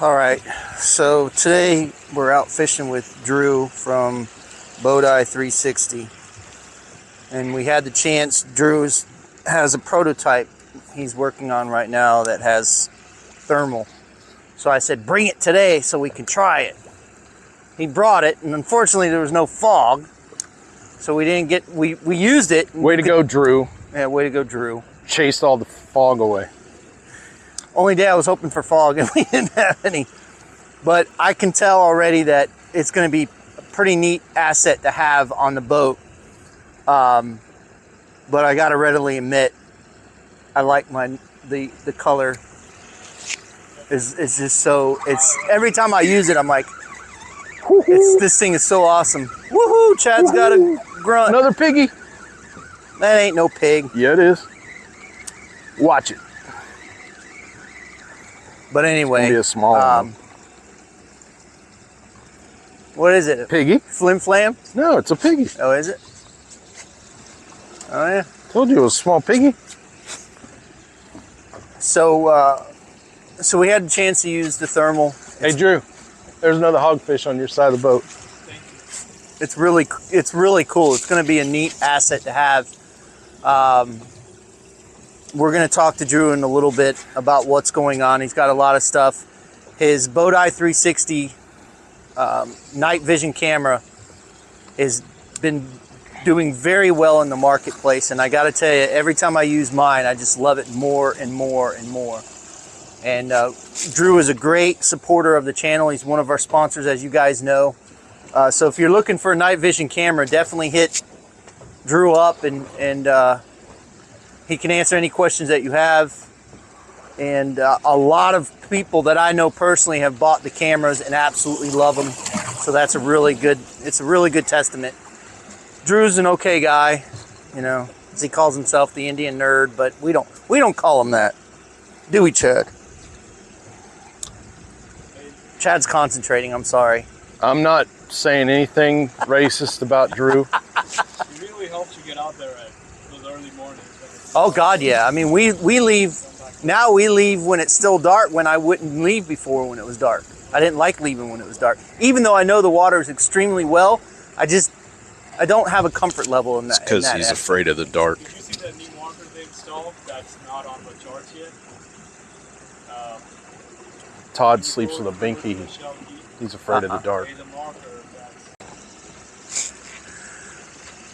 All right, so today we're out fishing with Drhu from Boateye 360, and we had the chance. Drhu has a prototype he's working on right now that has thermal, so I said bring it today so we can try it. He brought it, and unfortunately there was no fog, so we didn't get, we used it. Way to go, Drhu. Yeah, way to go, Drhu. Chased all the fog away. Only day I was hoping for fog and we didn't have any. But I can tell already that it's going to be a pretty neat asset to have on the boat. But I got to readily admit, I like the color. It's just so, it's every time I use it, I'm like, this thing is so awesome. Woohoo! Chad's got a grunt. Another piggy. That ain't no pig. Yeah, it is. Watch it. But anyway, It'll be a small one. What is it? Piggy? Flim Flam? No, it's a piggy. Oh, is it? Oh yeah. Told you it was a small piggy. So, so we had a chance to use the thermal. Hey, Drhu, there's another hogfish on your side of the boat. It's really cool. It's going to be a neat asset to have. We're going to talk to Drhu in a little bit about what's going on. He's got a lot of stuff. His Boateye 360 night vision camera has been doing very well in the marketplace, and I got to tell you, every time I use mine, I just love it more and more and more. And Drhu is a great supporter of the channel. He's one of our sponsors, as you guys know. So if you're looking for a night vision camera, definitely hit Drhu up, and he can answer any questions that you have. And a lot of people that I know personally have bought the cameras and absolutely love them. So that's a really good testament. Drhu's an okay guy, you know, as he calls himself the Indian nerd, but we don't call him that. Do we, Chad? Chad's concentrating, I'm sorry. I'm not saying anything racist about Drhu. It really helps you get out there at those early mornings. Oh God, yeah. I mean, we leave, now we leave when it's still dark, when I wouldn't leave before when it was dark. I didn't like leaving when it was dark. Even though I know the water is extremely well, I don't have a comfort level in that. It's because he's afraid of the dark. Did you see that new marker they installed that's not on the charts yet? Todd sleeps with a binky. He's afraid of the dark.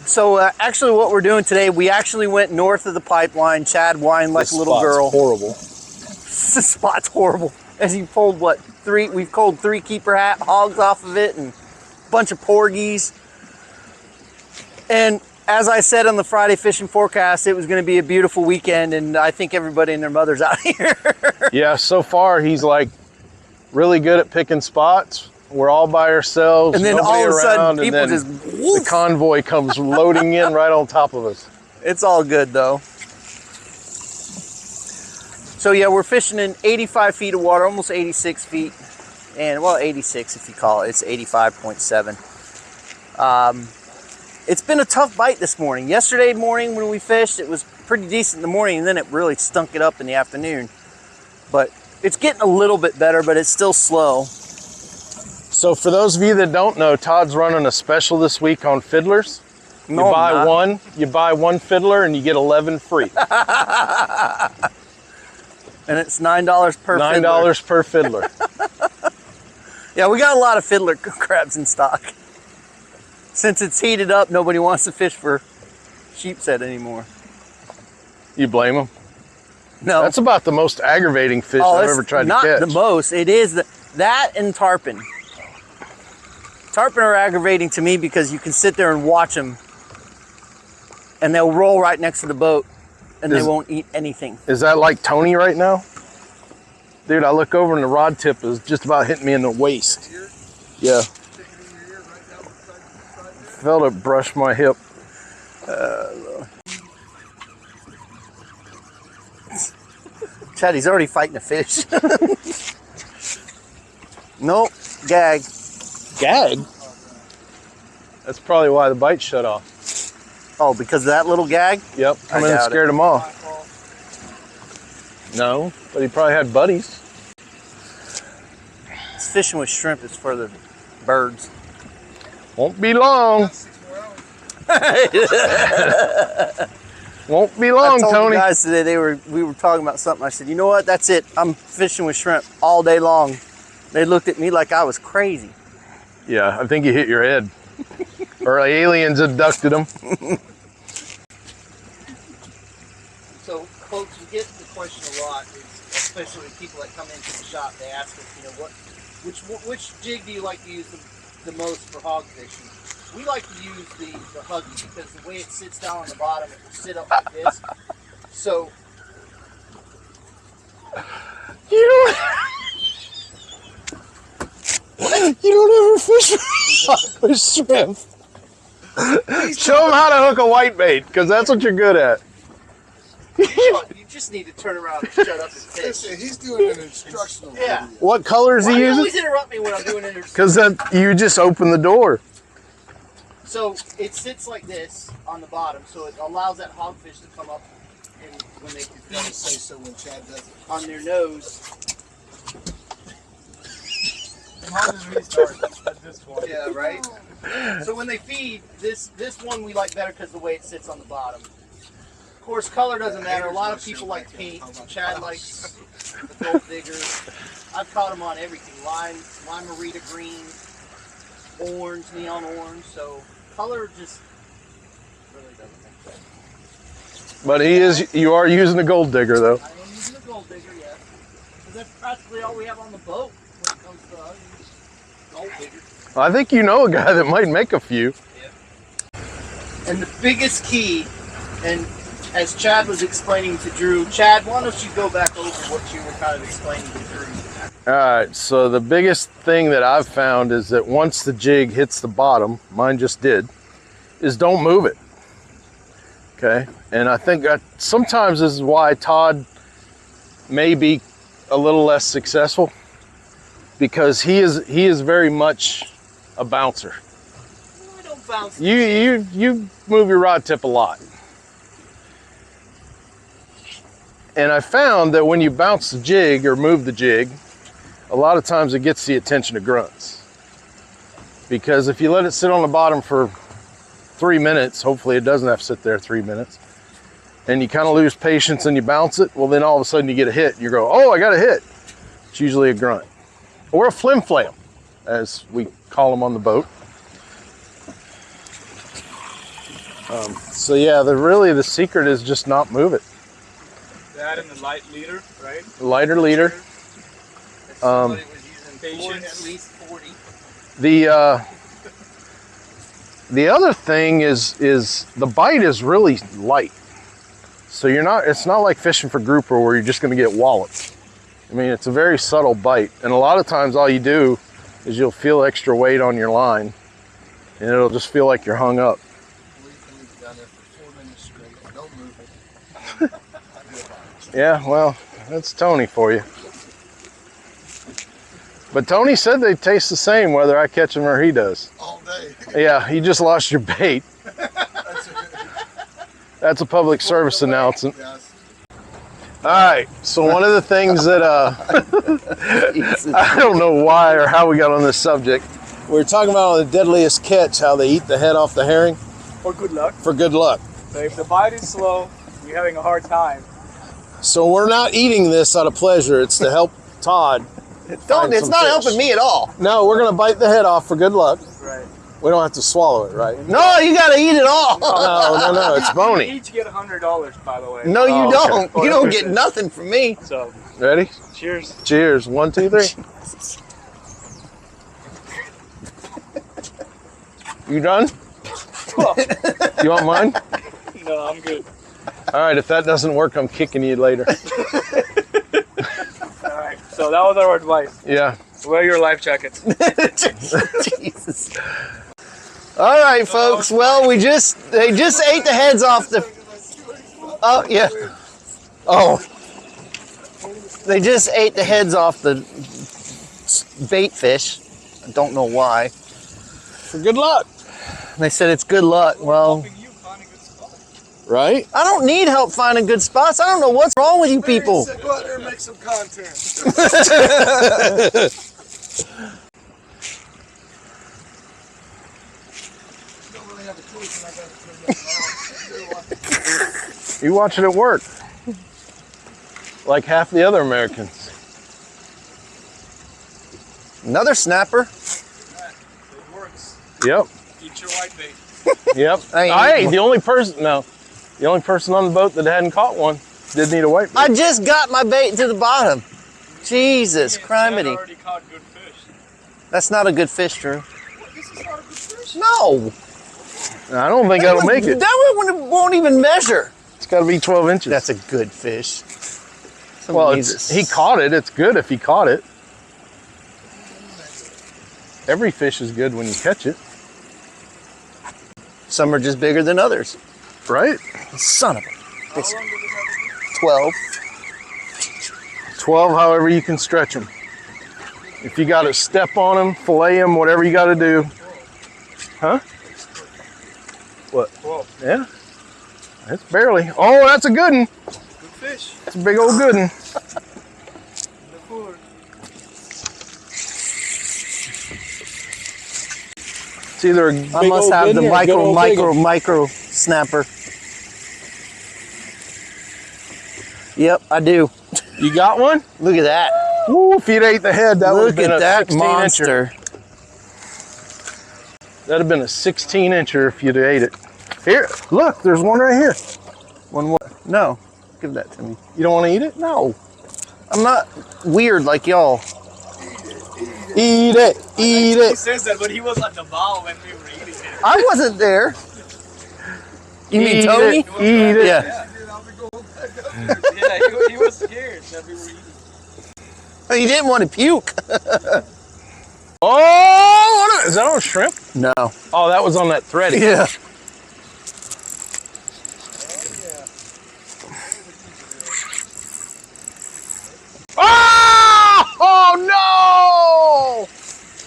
So actually what we're doing today, we actually went north of the pipeline. Chad whined like a little girl. Horrible. This spot's horrible. As he pulled what, we've pulled 3 keeper hogs off of it and a bunch of porgies. And as I said on the Friday fishing forecast, it was going to be a beautiful weekend, and I think everybody and their mother's out here. Yeah, so far he's like really good at picking spots. We're all by ourselves, and then nobody all of a sudden, around, people and then just whoosh. the convoy comes loading in right on top of us. It's all good though. So yeah, we're fishing in 85 feet of water, almost 86 feet, and well, 86 if you call it. It's 85.7. It's been a tough bite this morning. Yesterday morning when we fished, it was pretty decent in the morning, and then it really stunk it up in the afternoon. But it's getting a little bit better, but it's still slow. So for those of you that don't know, Todd's running a special this week on fiddlers. You buy one fiddler and you get 11 free. And it's $9 per fiddler. $9 per fiddler. Yeah, we got a lot of fiddler crabs in stock. Since it's heated up, nobody wants to fish for sheepshead anymore. You blame them? No. That's about the most aggravating fish I've ever tried to catch. Not the most. It is that and tarpon. Tarpon are aggravating to me because you can sit there and watch them, and they'll roll right next to the boat, and they won't eat anything. Is that like Tony right now? Dude, I look over and the rod tip is just about hitting me in the waist. Yeah. Felt it brush my hip. Chad, he's already fighting a fish. Nope, gag. Gag? That's probably why the bite shut off. Oh, because of that little gag? Yep, come in and scared him off. No, but he probably had buddies. It's fishing with shrimp is for the birds. Won't be long. Won't be long, I told Tony. the guys today we were talking about something. I said, you know what? That's it. I'm fishing with shrimp all day long. They looked at me like I was crazy. Yeah, I think you hit your head. Or aliens abducted them. So, folks, we get the question a lot, especially people that come into the shop. They ask us, you know, which jig do you like to use the most for hog fishing? We like to use the huggy because the way it sits down on the bottom, it will sit up like this. So You don't ever fish with shrimp. Show them how to hook a whitebait, because that's what you're good at. you just need to turn around and shut up and fish. Listen, he's doing an instructional Yeah. video. What color is he Why do you using? always interrupt me when I'm doing it? Because you just open the door. So it sits like this on the bottom, so it allows that hogfish to come up and when they He's gonna say so when Chad does it. on their nose. How does restart at this point? Yeah, right? So when they feed, this one we like better because the way it sits on the bottom. Of course, color doesn't matter. A lot of people like pink. Chad likes the gold digger. I've caught them on everything. Lime marita green, orange, neon orange. So color just really doesn't make sense. But you are using a gold digger, though. I am using a gold digger, yes. Because that's practically all we have on the boat when it comes to gold digger. I think you know a guy that might make a few. And the biggest key, and as Chad was explaining to Drhu, Chad, why don't you go back over what you were kind of explaining to Drhu? All right, so the biggest thing that I've found is that once the jig hits the bottom, mine just did, is don't move it. Okay, and I think that sometimes this is why Todd may be a little less successful, because he is very much a bouncer. I don't bounce. You move your rod tip a lot. And I found that when you bounce the jig or move the jig, a lot of times it gets the attention of grunts. Because if you let it sit on the bottom for 3 minutes, hopefully it doesn't have to sit there 3 minutes, and you kind of lose patience and you bounce it, well then all of a sudden you get a hit and you go, oh, I got a hit. It's usually a grunt. Or a flim flam, as we call them on the boat. So yeah, really the secret is just not move it. That and the light leader, right? Lighter leader. Somebody was using Patience. at least 40. The other thing is the bite is really light. So it's not like fishing for grouper where you're just going to get walloped. I mean, it's a very subtle bite, and a lot of times all you do is you'll feel extra weight on your line, and it'll just feel like you're hung up. We've done it for 4 minutes straight. Don't move it. Yeah, well, that's Tony for you. But Tony said they taste the same whether I catch them or he does. All day. Yeah, you just lost your bait. That's a public service announcement. Yes. All right, so one of the things that I don't know why or how we got on this subject. We were talking about on the deadliest catch how they eat the head off the herring For good luck. for good luck. So if the bite is slow, you're having a hard time. So we're not eating this out of pleasure. It's to help Todd. It's some not fish. helping me at all. No, we're gonna bite the head off for good luck. Right. We don't have to swallow it, right? No, you gotta eat it all. No, it's You bony. each get $100, by the way. No, you Oh, okay. don't. You don't get nothing from me. So, Ready? cheers. Cheers. 1, 2, 3. You done? You want mine? No, I'm good. All right, if that doesn't work, I'm kicking you later. All right. So that was our advice. Yeah. Wear your life jackets. Jesus. All right, folks. Well, they just ate the heads off the. Oh yeah. Oh. They just ate the heads off the bait fish. I don't know why. For good luck. They said it's good luck. Well, Helping you find a good spot. Right? I don't need help finding good spots. I don't know what's wrong with you people. Go out there and make some content. don't really have a choice when I got to turn that around. You watch it at work. Like half the other Americans. Another snapper. It works. Yep. Eat your white bait. Yep. I ain't- Hey, the only person on the boat that hadn't caught one did need a white bait. I just got my bait to the bottom. Jesus Dad criminy. already caught good fish. That's not a good fish, Drew. This is not a good fish. No. I don't think that'll make it. That one won't even measure. It's got to be 12 inches. That's a good fish. well, Somebody needs he caught it. It's good if he caught it. Every fish is good when you catch it, Some are just bigger than others. right? Son of a. How long did it have to 12. 12, however you can stretch them. If you got to step on them, fillet them, whatever you got to do. Huh? What? 12. Yeah. It's barely. Oh, that's a good one. Good fish. That's a big old good one. In the cooler. It's either a big I must old have good the one or a good micro, old big micro snapper. Yep, I do. one. You got one? Look at that. Woo, if you'd ate the head, that would have Look been at a that 16 incher. monster. That'd have been a 16 incher if you'd ate it. Here, look, there's one right here. One what? No. Give that to me. You don't want to eat it? No. I'm not weird like y'all. Eat it, eat He it. says that, but he was at the bow when we were eating it. I wasn't there. You mean Eat Tony? it, eat it. Yeah. Yeah, he was scared that we were eating. He didn't want to puke. Oh, is that on shrimp? No. Oh, that was on that thready. Yeah. Oh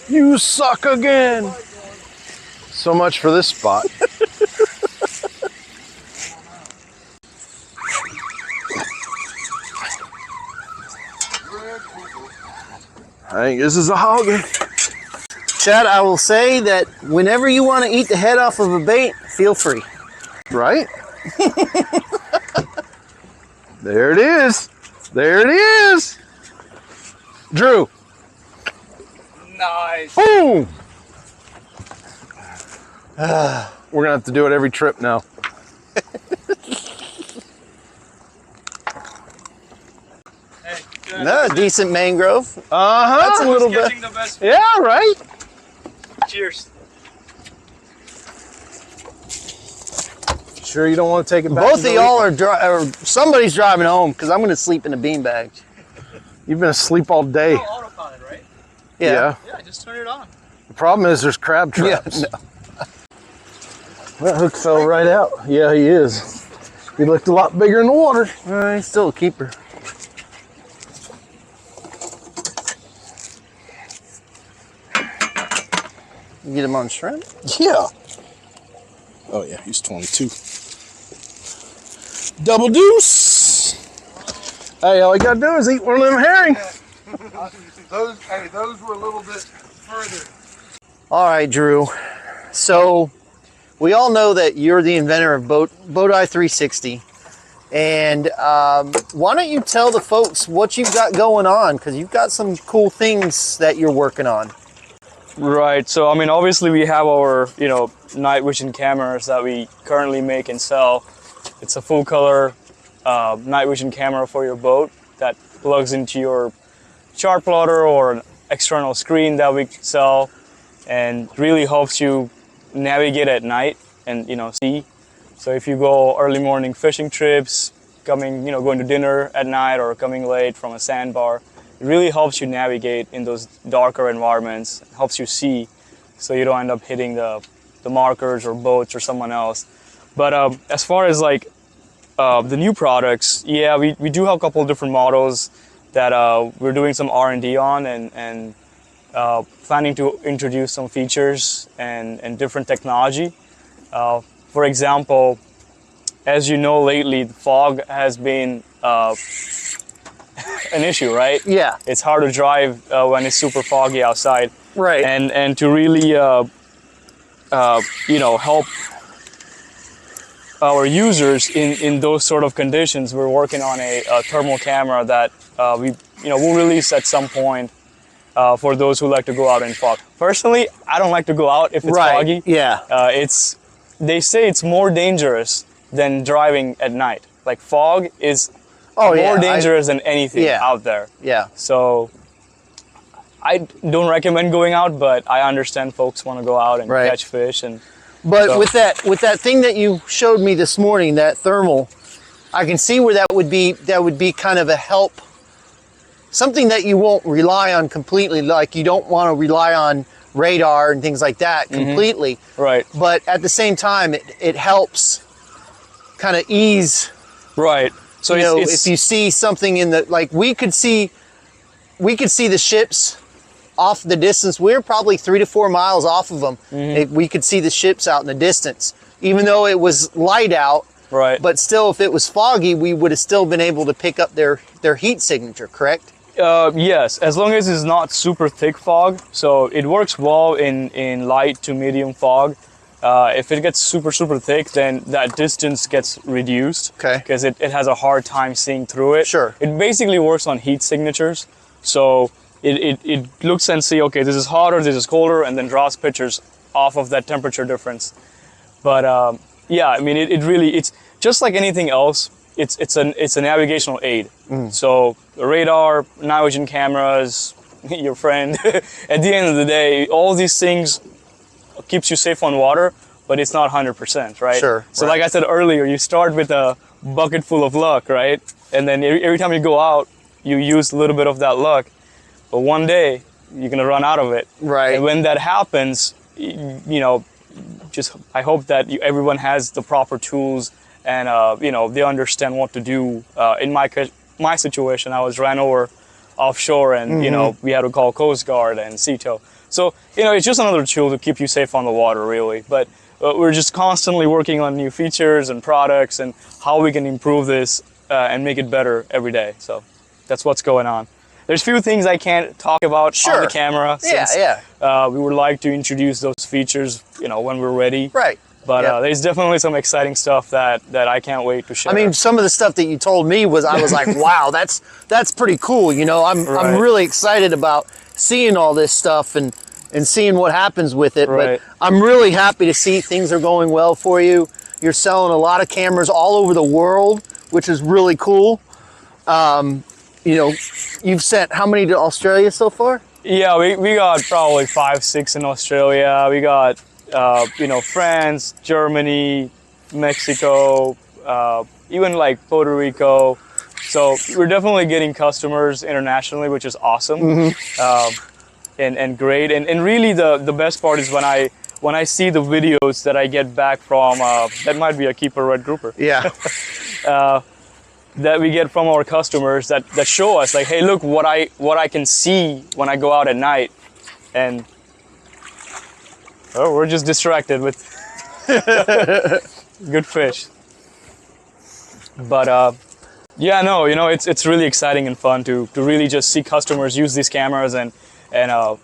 no! You suck again. So much for this spot. I think this is a hoggy. Chad, I will say that whenever you want to eat the head off of a bait, feel free. Right? There it is. There it is. Drew. Nice. Boom. We're gonna have to do it every trip now. Hey, No, decent mangrove. Uh-huh. That's a little bit. catching the best fish. Yeah, right? Cheers. Sure you don't want to take it back? Both of y'all are or somebody's driving home because I'm going to sleep in the beanbag. You've been asleep all day. Oh, autopilot, right? Yeah. Yeah, just turn it on. The problem is there's crab Yeah. traps. No. That hook fell right out. Yeah, he is. He looked a lot bigger in the water. He's still a keeper. You get him on shrimp? Yeah. Oh yeah, he's 22. Double deuce. Hey, all you gotta do is eat one of them herring. Those were a little bit further. All right, Drew. So we all know that you're the inventor of Boateye 360. And why don't you tell the folks what you've got going on? Because you've got some cool things that you're working on. Right. So, I mean, obviously we have our, night vision cameras that we currently make and sell. It's a full color night vision camera for your boat that plugs into your chart plotter or an external screen that we sell, and really helps you navigate at night and, see. So if you go early morning fishing trips, going to dinner at night or coming late from a sandbar, it really helps you navigate in those darker environments, helps you see so you don't end up hitting the markers or boats or someone else. But as far as the new products, yeah, we do have a couple of different models that we're doing some R&D on and planning to introduce some features and different technology. For example, as you know lately, the fog has been an issue, right? Yeah. It's hard to drive when it's super foggy outside. Right. And to really, you know, help our users in those sort of conditions, we're working on a thermal camera that we'll release at some point for those who like to go out in fog. Personally, I don't like to go out if it's foggy. Yeah. They say it's more dangerous than driving at night. Like fog is Oh, yeah. more dangerous than anything out there. Yeah. So I don't recommend going out, but I understand folks want to go out and catch fish. But so, with that thing that you showed me this morning, that thermal, I can see where that would be kind of a help. Something that you won't rely on completely, like you don't want to rely on radar and things like that completely. Right. But at the same time, it helps kind of ease. Right. So you know, if you see something in the, like we could see the ships off the distance. We're probably 3 to 4 miles off of them. We could see the ships out in the distance, even though it was light out. Right. But still, if it was foggy, we would have still been able to pick up their heat signature, correct? Yes, as long as it's not super thick fog. So it works well in light to medium fog. If it gets super thick, then that distance gets reduced. Okay. Because it has a hard time seeing through it. Sure. It basically works on heat signatures. So it looks and see, okay, this is hotter, this is colder, and then draws pictures off of that temperature difference. But yeah, I mean, it's just like anything else. It's a navigational aid. So radar, night vision cameras, your friend. At the end of the day, all these things keeps you safe on water, but it's not 100%, right? Sure. So like I said earlier, you start with a bucket full of luck, right? And then every time you go out, you use a little bit of that luck. But one day, you're gonna run out of it. Right. And when that happens, you know, just I hope that everyone has the proper tools and you know, they understand what to do. In my situation, I was ran over offshore, and you know, we had to call Coast Guard and CTO. So you know, it's just another tool to keep you safe on the water, really. But we're just constantly working on new features and products and how we can improve this and make it better every day. So that's what's going on. There's few things I can't talk about on the camera. Since, we would like to introduce those features, you know, when we're ready. Right. But there's definitely some exciting stuff that I can't wait to share. I mean, some of the stuff that you told me was, I was like, wow, that's pretty cool. You know, I'm really excited about seeing all this stuff and seeing what happens with it. Right. But I'm really happy to see things are going well for you. You're selling a lot of cameras all over the world, which is really cool. You know, you've sent how many to Australia so far? Yeah, we got probably 5, 6 in Australia. We got, you know, France, Germany, Mexico, even like Puerto Rico. So we're definitely getting customers internationally, which is awesome and great. And really the best part is when I see the videos that I get back from, that might be a keeper red grouper. Yeah. That we get from our customers that show us like, hey, look what I can see when I go out at night. And we're just distracted with good fish. But yeah, no, you know, it's really exciting and fun to really just see customers use these cameras, and the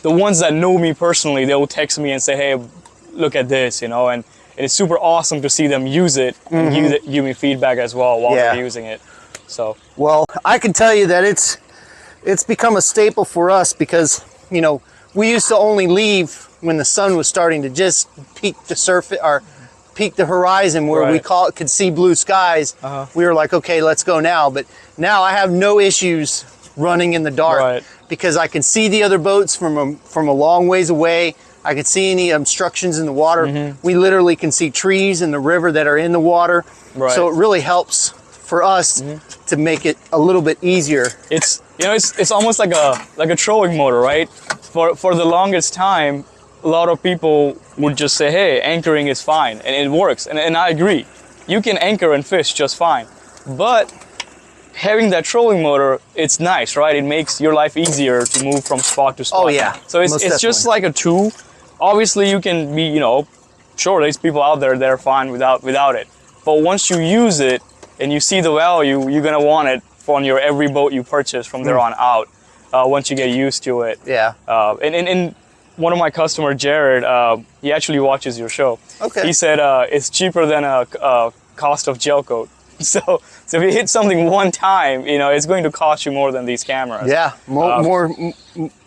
ones that know me personally, they'll text me and say, hey, look at this, you know, and it's super awesome to see them use it and give me feedback as well while they're using it. So well, I can tell you that it's become a staple for us, because you know, we used to only leave when the sun was starting to just peak the surface or peak the horizon, where we could see blue skies. We were like, okay, let's go now. But now I have no issues running in the dark because I can see the other boats from a long ways away. I can see any obstructions in the water. We literally can see trees in the river that are in the water. So it really helps for us to make it a little bit easier. It's, you know, it's almost like a trolling motor, right? For the longest time, a lot of people would just say, hey, anchoring is fine, and it works. And I agree. You can anchor and fish just fine. But having that trolling motor, it's nice, right? It makes your life easier to move from spot to spot. Oh yeah. So it's just like a tool. Obviously you can be, you know, sure, there's people out there that are fine without it. But once you use it and you see the value, you're gonna want it on your every boat you purchase from there on out. Once you get used to it. Yeah. And one of my customer, Jared, he actually watches your show. Okay. He said it's cheaper than a cost of gel coat. So if you hit something one time, you know, it's going to cost you more than these cameras. Yeah,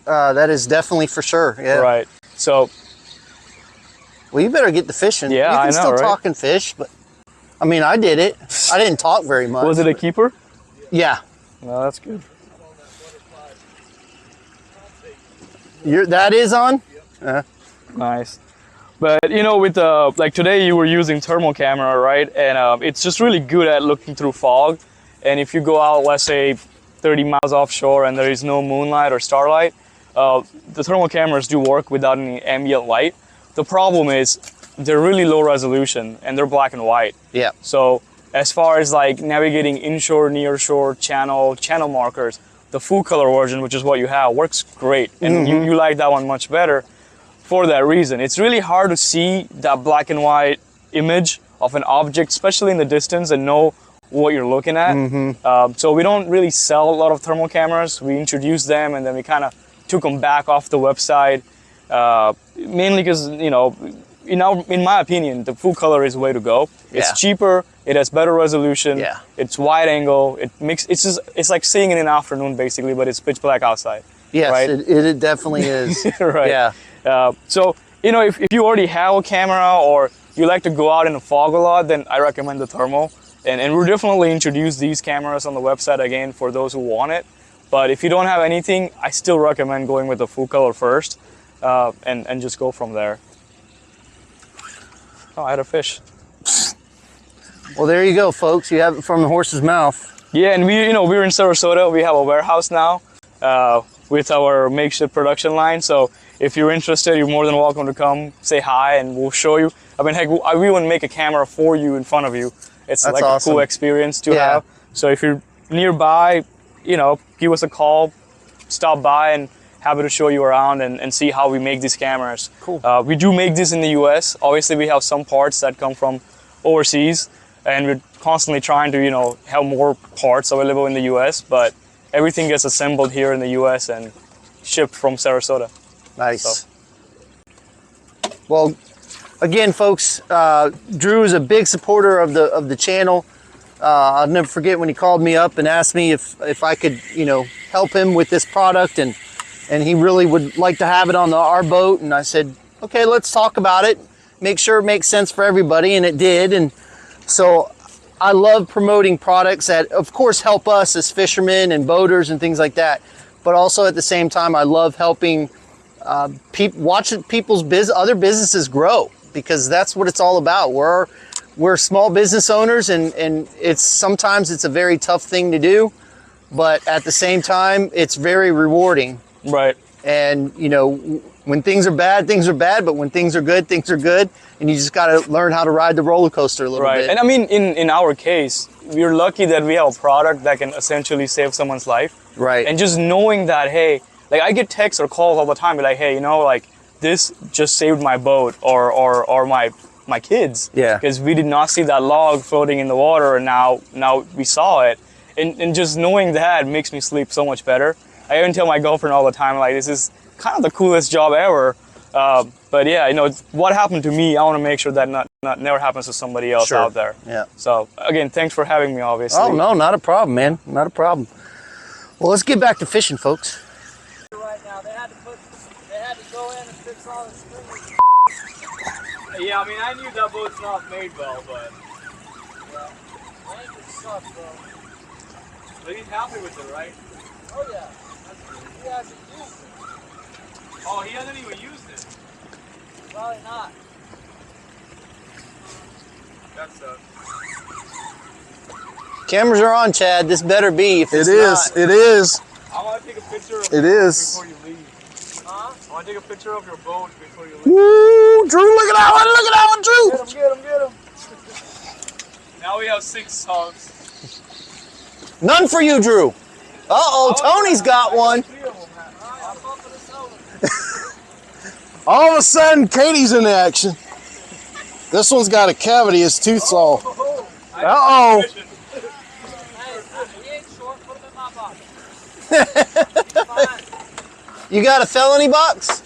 that is definitely for sure. Yeah. Right. So. Well, you better get the fishing. Yeah, you can I know, still right? talk and fish, but I mean, I did it. I didn't talk very much. Was it a keeper? Yeah. No, that's good. That is on? Nice. But you know, with like today you were using thermal camera, right? And it's just really good at looking through fog. And if you go out, let's say 30 miles offshore and there is no moonlight or starlight, the thermal cameras do work without any ambient light. The problem is they're really low resolution and they're black and white. Yeah. So as far as like navigating inshore, nearshore, channel markers, the full color version, which is what you have, works great. And you like that one much better for that reason. It's really hard to see that black and white image of an object, especially in the distance, and know what you're looking at. So we don't really sell a lot of thermal cameras. We introduced them and then we kind of took them back off the website, mainly because, you know, in my opinion, the full color is the way to go. It's cheaper, it has better resolution, it's wide angle, it's like seeing it in the afternoon basically, but it's pitch black outside. Yes, right? it definitely is. Right. Yeah. So, you know, if you already have a camera or you like to go out in the fog a lot, then I recommend the thermal. And we'll definitely introduce these cameras on the website again for those who want it. But if you don't have anything, I still recommend going with the full color first, and just go from there. Oh, I had a fish. Well, there you go, folks. You have it from the horse's mouth. Yeah, and we're in Sarasota. We have a warehouse now with our makeshift production line. So if you're interested, you're more than welcome to come say hi, and we'll show you. I mean, heck, we wouldn't make a camera for you in front of you. It's That's like awesome. a cool experience to have. So if you're nearby, you know, give us a call, stop by, and happy to show you around and see how we make these cameras. Cool. We do make this in the US. Obviously, we have some parts that come from overseas, and we're constantly trying to, you know, have more parts available in the US, but everything gets assembled here in the US and shipped from Sarasota. Nice. So. Well, again, folks, Drhu is a big supporter of the channel. I'll never forget when he called me up and asked me if I could, you know, help him with this product, and he really would like to have it on our boat. And I said, okay, let's talk about it. Make sure it makes sense for everybody, and it did. And so I love promoting products that, of course, help us as fishermen and boaters and things like that. But also at the same time, I love helping watching people's other businesses grow, because that's what it's all about. We're small business owners, and sometimes it's a very tough thing to do, but at the same time, it's very rewarding. Right. And you know, when things are bad, but when things are good, and you just got to learn how to ride the roller coaster a little bit. And I mean, in our case, we're lucky that we have a product that can essentially save someone's life. Right. And just knowing that, hey, like I get texts or calls all the time, be like, hey, you know, like this just saved my boat or my kids. Yeah. Because we did not see that log floating in the water, and now we saw it. And just knowing that makes me sleep so much better. I even tell my girlfriend all the time, like, this is kind of the coolest job ever. But yeah, you know, what happened to me, I want to make sure that never happens to somebody else out there. Yeah. So again, thanks for having me, obviously. Oh no, not a problem, man. Not a problem. Well, let's get back to fishing, folks. Right now, they had to go in and fix all the strings. Yeah, I mean, I knew that boat's not made well, but Anchor sucks, bro. but he's happy with it, right? Oh yeah. He hasn't used it. Oh, he hasn't even used it. Probably not. That sucks. Cameras are on, Chad. This better be. If it's It is. not. It is. I want to take a picture of It is. before you leave. Huh? I want to take a picture of your boat before you leave. Woo, Drhu! Look at that one! Look at that one, Drhu! Get him. Now we have 6 hogs. None for you, Drhu. Uh-oh, Tony's got one. All of a sudden, Katie's in action. This one's got a cavity. His tooth's all. Uh-oh. Hey, he ain't short for You got a felony box?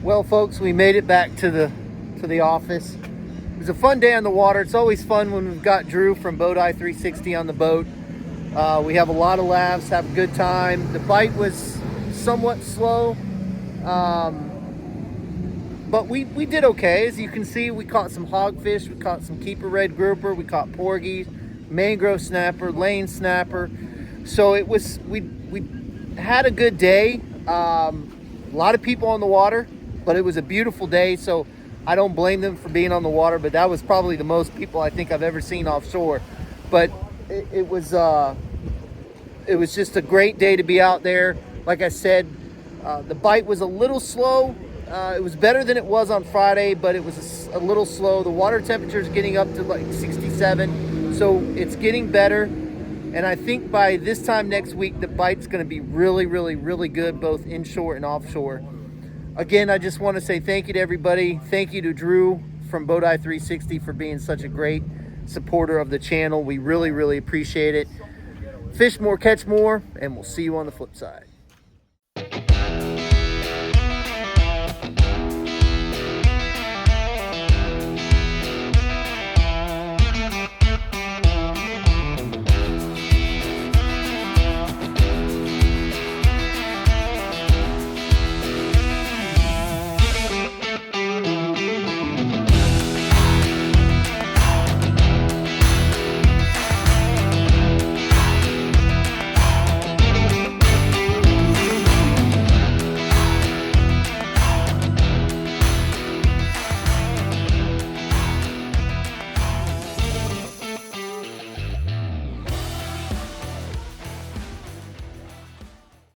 Well, folks, we made it back to the office. It was a fun day on the water. It's always fun when we've got Drhu from Boateye 360 on the boat. We have a lot of laughs, have a good time. The bite was somewhat slow, but we did okay. As you can see, we caught some hogfish, we caught some keeper red grouper, we caught porgies, mangrove snapper, lane snapper. So it was, we had a good day. A lot of people on the water, but it was a beautiful day, so I don't blame them for being on the water, but that was probably the most people I think I've ever seen offshore. But it was just a great day to be out there. Like I said, the bite was a little slow. It was better than it was on Friday, but it was a little slow. The water temperature is getting up to like 67, so it's getting better. And I think by this time next week, the bite's going to be really, really, really good, both inshore and offshore. Again, I just want to say thank you to everybody. Thank you to Drhu from Boateye 360 for being such a great supporter of the channel. We really, really appreciate it. Fish more, catch more, and we'll see you on the flip side.